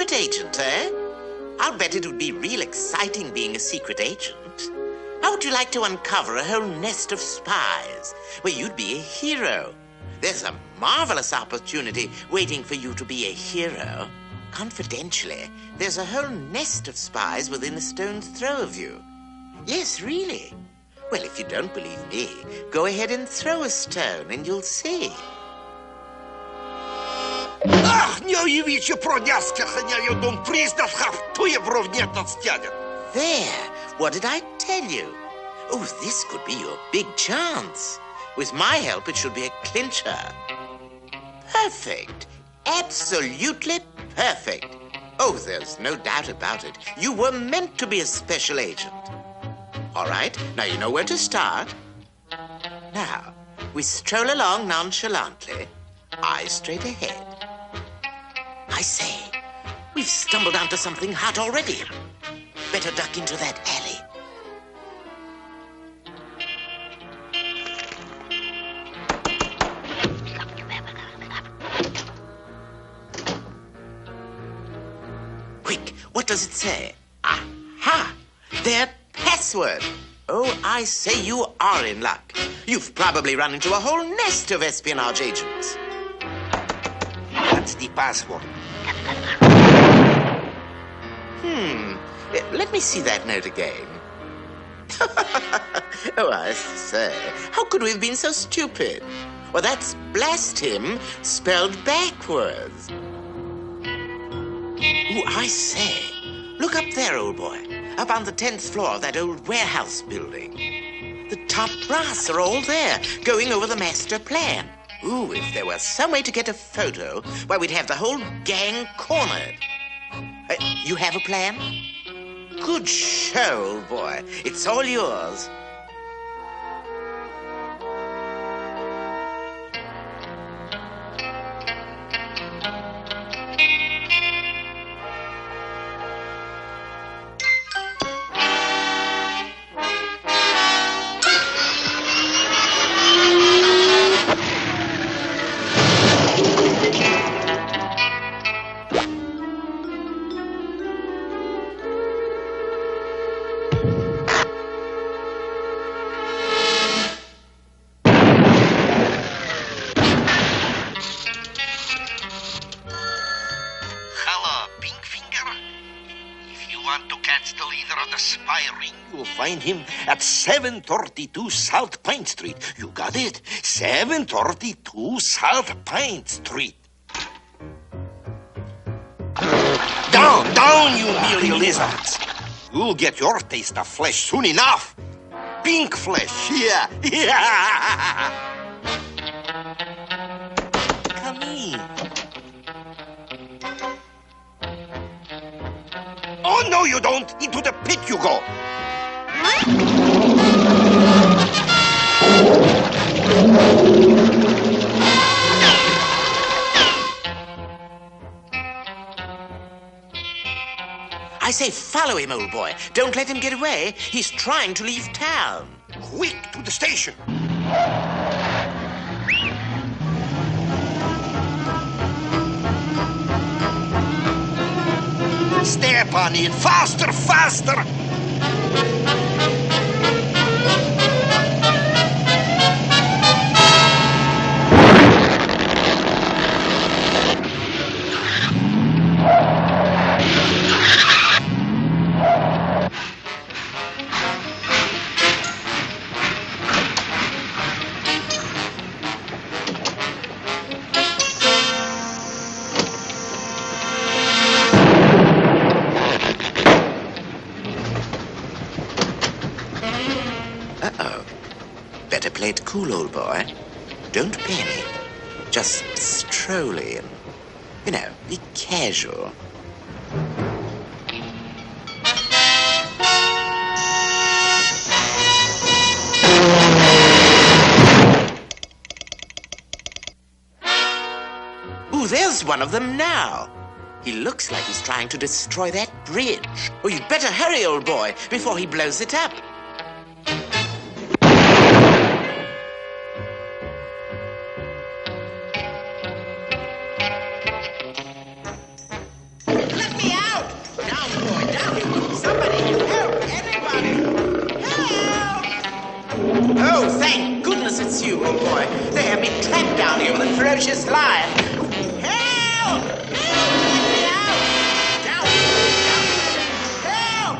secret agent, eh? I'll bet it would be real exciting being a secret agent. How would you like to uncover a whole nest of spies where you'd be a hero? There's a marvelous opportunity waiting for you to be a hero. Confidentially, there's a whole nest of spies within a stone's throw of you. Yes, really. Well, if you don't believe me, go ahead and throw a stone and you'll see. Ах, не уявите продяска, ханяю дом признав хафтуя бровнета стянет. There, what did I tell you? Oh, this could be your big chance. With my help, it should be a clincher. Perfect. Absolutely perfect. Oh, there's no doubt about it. You were meant to be a special agent. All right, now you know where to start. Now, we stroll along nonchalantly, eyes straight ahead. I say, we've stumbled onto something hot already. Better duck into that alley. Quick, what does it say? Aha! Their password. Oh, I say you are in luck. You've probably run into a whole nest of espionage agents. That's the password. Let me see that note again. Oh, I say, how could we have been so stupid? Well, that's blast him spelled backwards. Oh, I say, look up there, old boy. Up on the 10th floor of that old warehouse building. The top brass are all there, going over the master plan. Ooh, if there was some way to get a photo, why, we'd have the whole gang cornered. You have a plan? Good show, old boy. It's all yours. You'll find him at 732 South Pine Street. You got it? 732 South Pine Street. Down, down, you mealy lizards. You'll get your taste of flesh soon enough. Pink flesh, yeah. Come in. Oh, no, you don't. Into the pit you go. I say, follow him, old boy. Don't let him get away. He's trying to leave town. Quick, to the station. Step on it. Faster, faster. Uh-oh. Better play it cool, old boy. Don't panic. Just stroll in. You know, be casual. Ooh, there's one of them now. He looks like he's trying to destroy that bridge. Oh, you'd better hurry, old boy, before he blows it up. Let me ferocious lion. Help! Help! Let me out! Down! Down! Help!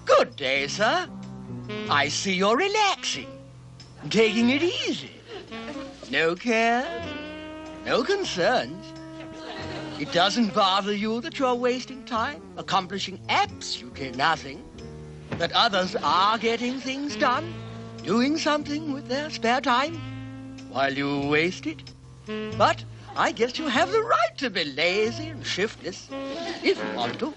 Good day, sir. I see you're relaxing, taking it easy. No cares, no concerns. It doesn't bother you that you're wasting time accomplishing absolutely nothing, that others are getting things done, doing something with their spare time, while you waste it. But I guess you have the right to be lazy and shiftless, if you want to.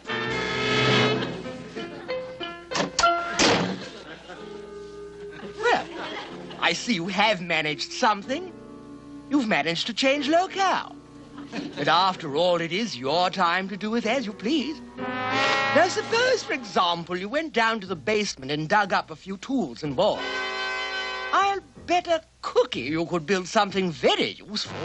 Well, I see you have managed something. You've managed to change locale. But after all, it is your time to do with as you please. Now, suppose, for example, you went down to the basement and dug up a few tools and boards. I'll bet a cookie you could build something very useful.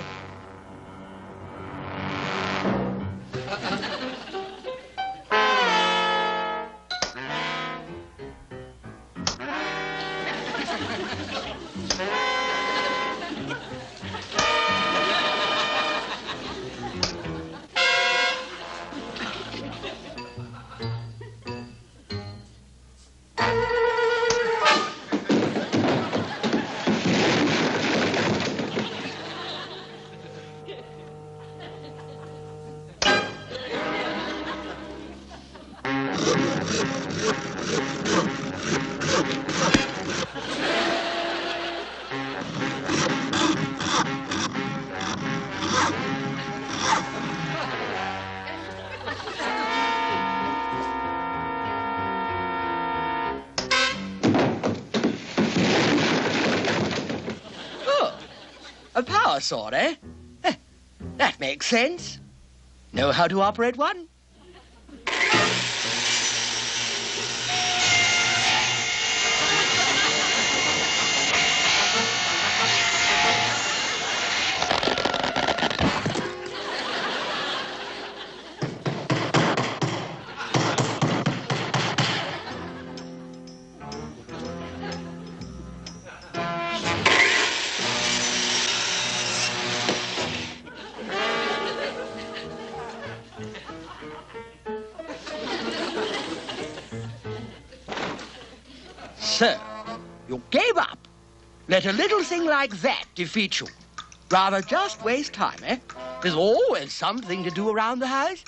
A power saw, eh? That makes sense. Know how to operate one? So, you gave up. Let a little thing like that defeat you. Rather just waste time, eh? There's always something to do around the house.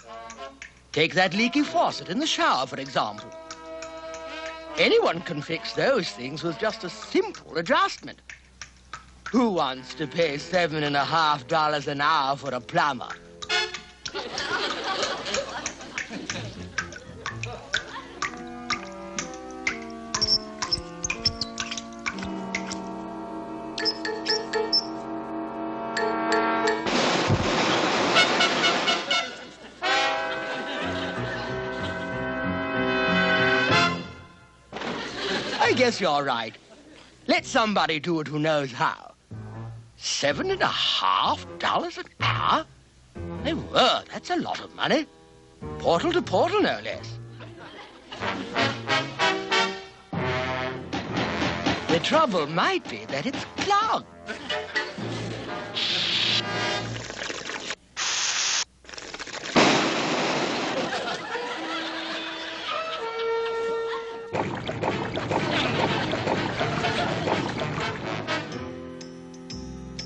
Take that leaky faucet in the shower, for example. Anyone can fix those things with just a simple adjustment. Who wants to pay $7.50 an hour for a plumber? I guess you're right. Let somebody do it who knows how. $7.50 an hour? My word, that's a lot of money. Portal to portal, no less. The trouble might be that it's clogged.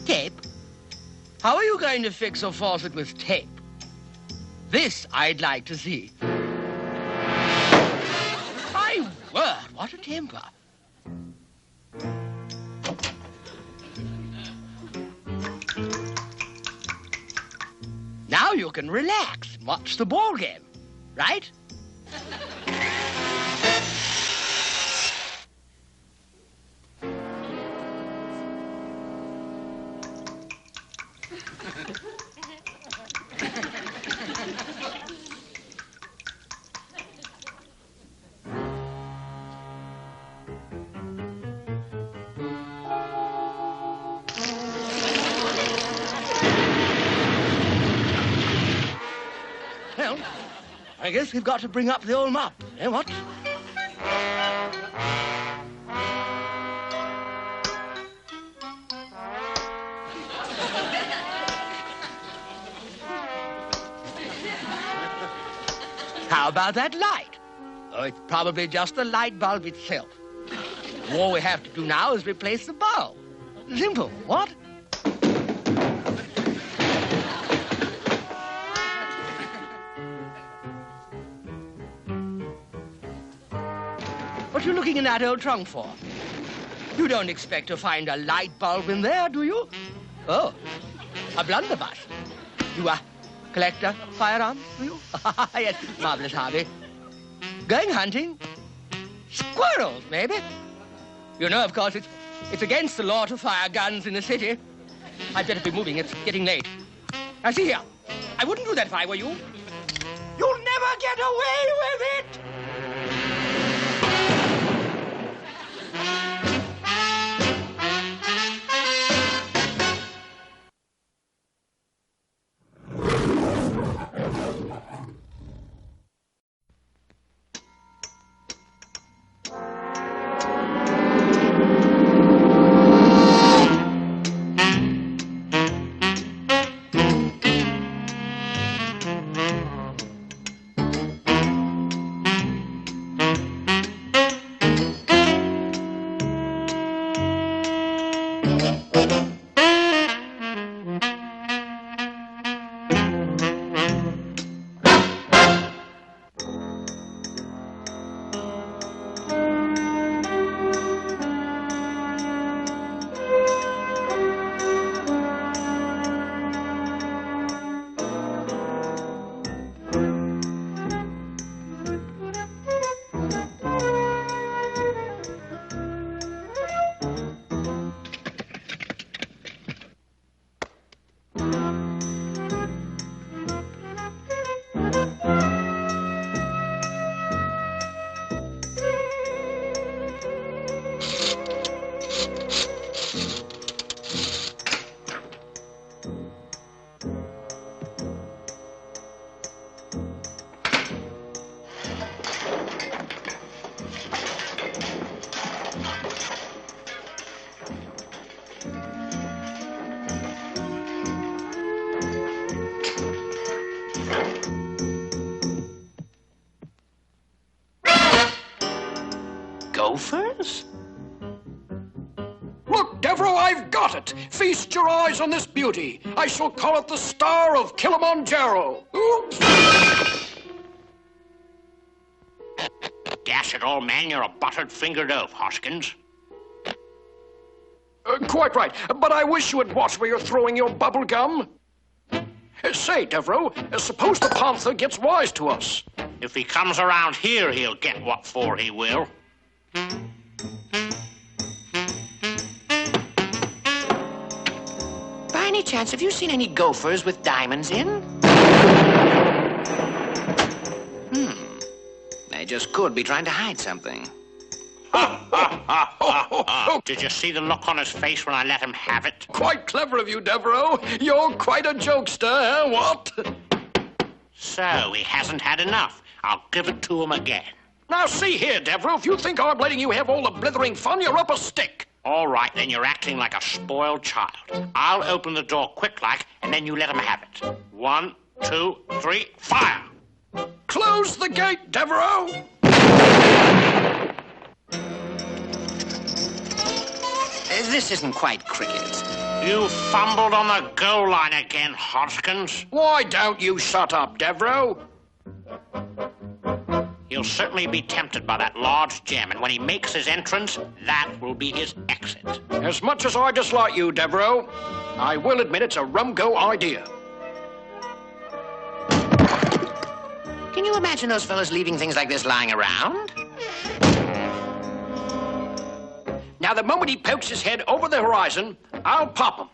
Tape? How are you going to fix a faucet with tape? This I'd like to see. My word, what a temper. you can relax and watch the ball game, right? Well, I guess we've got to bring up the old mop, eh, what? How about that light? Oh, it's probably just the light bulb itself. All we have to do now is replace the bulb. Simple, what? What are you looking in that old trunk for? You don't expect to find a light bulb in there, do you? Oh, a blunderbuss. You collect firearms, do you? Yes, marvelous hobby. Going hunting? Squirrels, maybe? You know, of course, it's against the law to fire guns in the city. I'd better be moving. It's getting late. Now, see here. I wouldn't do that if I were you. You'll never get away with it! Gophers? Look, Devereaux, I've got it. Feast your eyes on this beauty. I shall call it the Star of Kilimanjaro. Oops. Dash it all, man, you're a buttered-fingered oaf, Hoskins. Quite right, but I wish you would watch where you're throwing your bubble gum. Say, Devereaux, suppose the Panther gets wise to us. If he comes around here, he'll get what for he will. By any chance, have you seen any gophers with diamonds in? They just could be trying to hide something. Did you see the look on his face when I let him have it? Quite clever of you, Devereaux. You're quite a jokester, eh, what? So, he hasn't had enough. I'll give it to him again. Now, see here, Devereaux, if you think I'm letting you have all the blithering fun, you're up a stick. All right, then you're acting like a spoiled child. I'll open the door quick-like, and then you let him have it. 1, 2, 3, fire! Close the gate, Devereaux. This isn't quite cricket. You fumbled on the goal line again, Hoskins. Why don't you shut up, Devereaux? He'll certainly be tempted by that large gem, and when he makes his entrance, that will be his exit. As much as I dislike you, Devereaux, I will admit it's a rum-go idea. Can you imagine those fellas leaving things like this lying around? Now, the moment he pokes his head over the horizon, I'll pop him.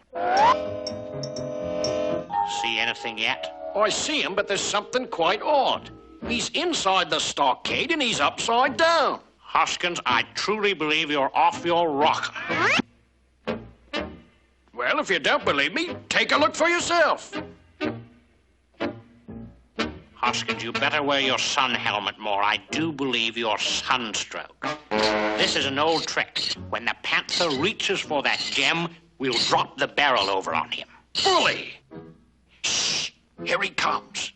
See anything yet? I see him, but there's something quite odd. He's inside the stockade and he's upside down. Hoskins, I truly believe you're off your rocker. Well, if you don't believe me, take a look for yourself. Hoskins, you better wear your sun helmet more. I do believe you're sunstroke. This is an old trick. When the panther reaches for that gem, we'll drop the barrel over on him. Bully! Shh! Here he comes.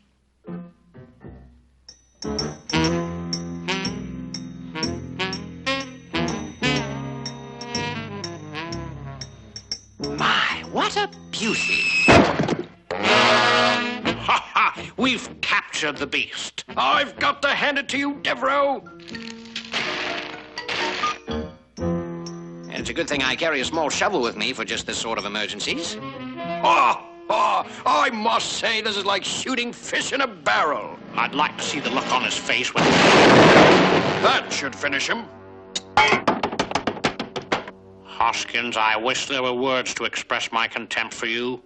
My, what a beauty. Ha ha! We've captured the beast. I've got to hand it to you, Devereaux. It's a good thing I carry a small shovel with me for just this sort of emergencies. I must say this is like shooting fish in a barrel. I'd like to see the look on his face when... That should finish him. Hoskins, I wish there were words to express my contempt for you.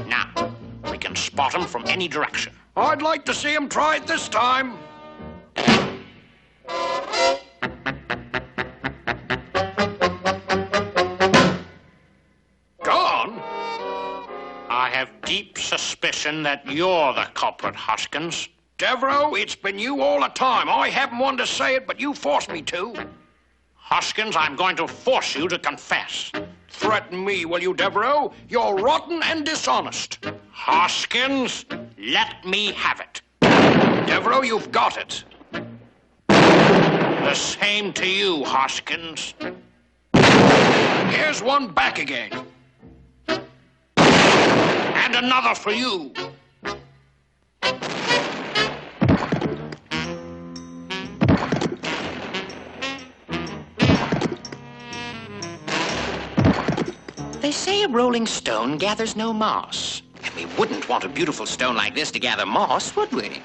Now, we can spot him from any direction. I'd like to see him try it this time. Gone? I have deep suspicion that you're the culprit, Hoskins. Devereaux, it's been you all the time. I haven't wanted to say it, but you forced me to. Hoskins, I'm going to force you to confess. Threaten me, will you, Devereaux? You're rotten and dishonest. Hoskins, let me have it. Devereaux, you've got it. The same to you, Hoskins. Here's one back again. And another for you. They say a rolling stone gathers no moss. And we wouldn't want a beautiful stone like this to gather moss, would we?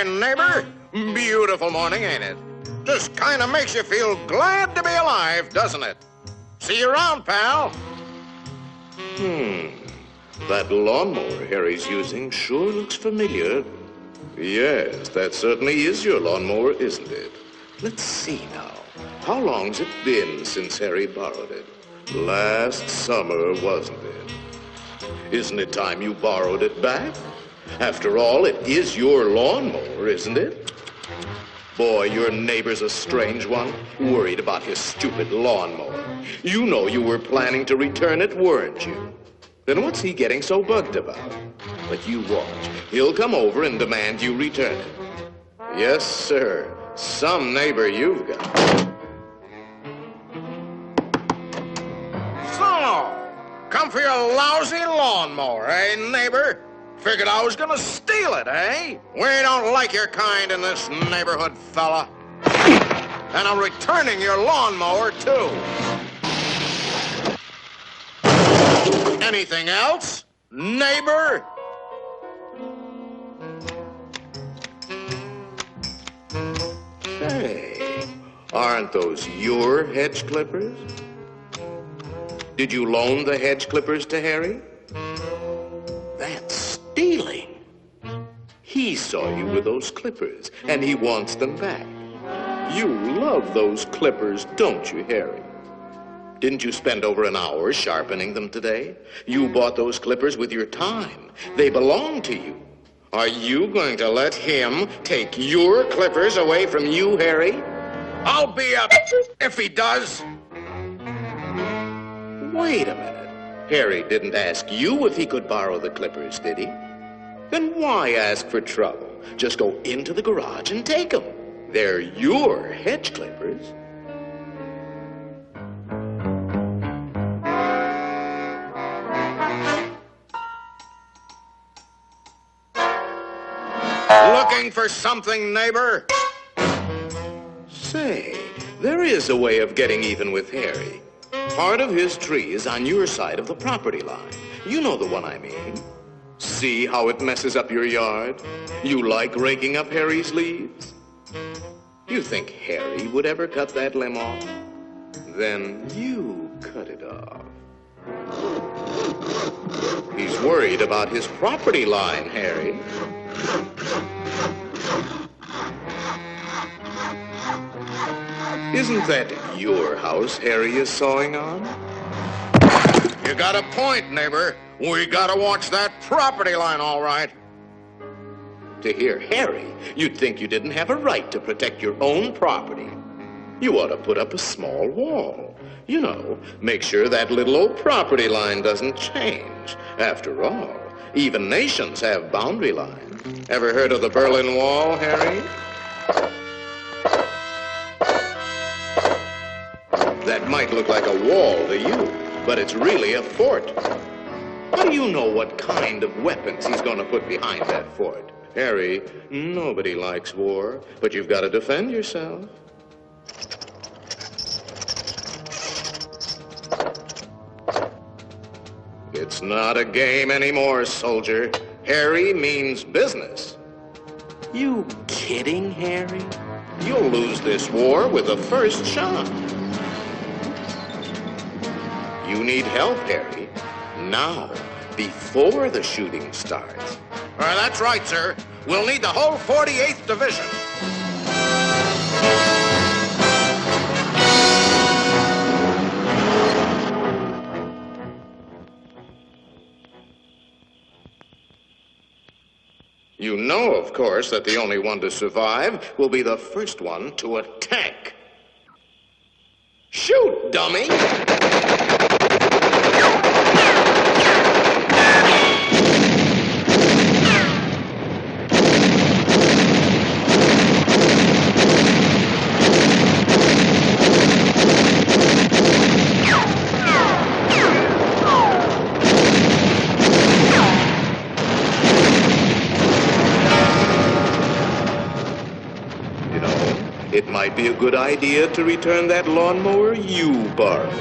Neighbor. Beautiful morning, ain't it? Just kind of makes you feel glad to be alive, doesn't it? See you around, pal. That lawnmower Harry's using sure looks familiar. Yes, that certainly is your lawnmower, isn't it? Let's see now. How long's it been since Harry borrowed it? Last summer, wasn't it? Isn't it time you borrowed it back? After all, it is your lawnmower, isn't it? Boy, your neighbor's a strange one, worried about his stupid lawnmower. You know you were planning to return it, weren't you? Then what's he getting so bugged about? But you watch. He'll come over and demand you return it. Yes, sir. Some neighbor you've got. So, come for your lousy lawnmower, eh, neighbor? Figured I was gonna steal it, eh? We don't like your kind in this neighborhood, fella. And I'm returning your lawnmower, too. Anything else, neighbor? Say, aren't those your hedge clippers? Did you loan the hedge clippers to Harry? That's stealing. He saw you with those clippers, and he wants them back. You love those clippers, don't you, Harry? Didn't you spend over an hour sharpening them today? You bought those clippers with your time. They belong to you. Are you going to let him take your clippers away from you, Harry? I'll be up if he does. Wait a minute. Harry didn't ask you if he could borrow the clippers, did he? Then why ask for trouble? Just go into the garage and take them. They're your hedge clippers. Looking for something, neighbor? Say, there is a way of getting even with Harry. Part of his tree is on your side of the property line. You know the one I mean. See how it messes up your yard? You like raking up Harry's leaves? You think Harry would ever cut that limb off? Then you cut it off. He's worried about his property line, Harry. Isn't that your house Harry is sawing on? You got a point, neighbor. We gotta watch that property line, all right. To hear Harry, you'd think you didn't have a right to protect your own property. You ought to put up a small wall. You know, make sure that little old property line doesn't change. After all, even nations have boundary lines. Ever heard of the Berlin Wall, Harry? That might look like a wall to you, but it's really a fort. How do you know what kind of weapons he's going to put behind that fort? Harry, nobody likes war, but you've got to defend yourself. It's not a game anymore, soldier. Harry means business. You kidding, Harry? You'll lose this war with the first shot. You need help, Harry. Now, before the shooting starts. That's right, sir. We'll need the whole 48th Division. You know, of course, that the only one to survive will be the first one to attack. Shoot, dummy! It might be a good idea to return that lawnmower you borrowed.